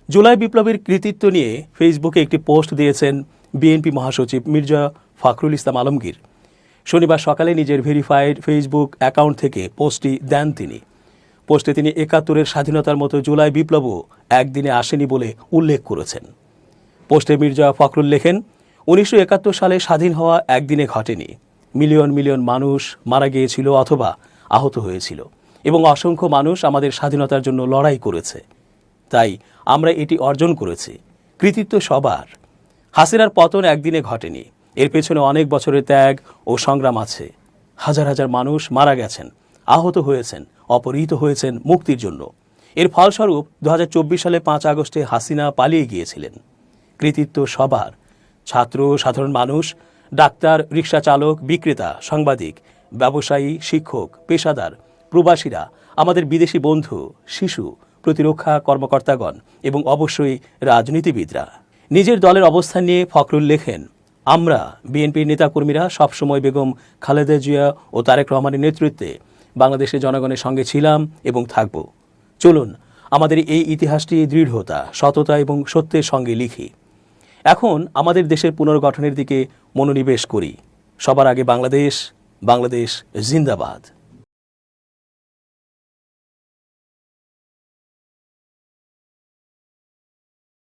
জুলাই বিপ্লবের কৃতিত্ব নিয়ে ফেসবুকে একটি পোস্ট দিয়েছেন বিএনপি মহাসচিব মির্জা ফখরুল ইসলাম আলমগীর। শনিবার সকালে নিজের ভেরিফাইড ফেসবুক অ্যাকাউন্ট থেকে পোস্টটি দেন তিনি। পোস্টে তিনি ৭১-এর স্বাধীনতার মতো জুলাই বিপ্লবও একদিনে আসেনি বলে উল্লেখ করেছেন। পোস্টে মির্জা ফখরুল লেখেন, ১৯৭১ সালে স্বাধীন হওয়া একদিনে ঘটেনি। মিলিয়ন মিলিয়ন মানুষ মারা গিয়েছিল অথবা আহত হয়েছিল এবং অসংখ্য মানুষ আমাদের স্বাধীনতার জন্য লড়াই করেছে। তাই আমরা এটি অর্জন করেছি। কৃতিত্ব সবার। হাসিনার পতন একদিনে ঘটেনি, এর পেছনে অনেক বছরের ত্যাগ ও সংগ্রাম আছে। হাজার হাজার মানুষ মারা গেছেন, আহত হয়েছেন, অপহৃত হয়েছেন মুক্তির জন্য। এর ফলস্বরূপ ২০২৪ সালে ৫ আগস্টে হাসিনা পালিয়ে গিয়েছিলেন। কৃতিত্ব সবার। ছাত্র, সাধারণ মানুষ, ডাক্তার, রিকশা চালক, বিক্রেতা, সাংবাদিক, ব্যবসায়ী, শিক্ষক, পেশাদার, প্রবাসীরা, আমাদের বিদেশি বন্ধু, শিশু, প্রতিরক্ষা কর্মকর্তাগণ এবং অবশ্যই রাজনীতিবিদরা। নিজের দলের অবস্থান নিয়ে ফখরুল লেখেন, আমরা বিএনপির নেতাকর্মীরা সবসময় বেগম খালেদা জিয়া ও তারেক রহমানের নেতৃত্বে বাংলাদেশের জনগণের সঙ্গে ছিলাম এবং থাকব। চলুন আমাদের এই ইতিহাসটি দৃঢ়তা, সততা এবং সত্যের সঙ্গে লিখি। এখন আমাদের দেশের পুনর্গঠনের দিকে মনোনিবেশ করি। সবার আগে বাংলাদেশ, বাংলাদেশ জিন্দাবাদ।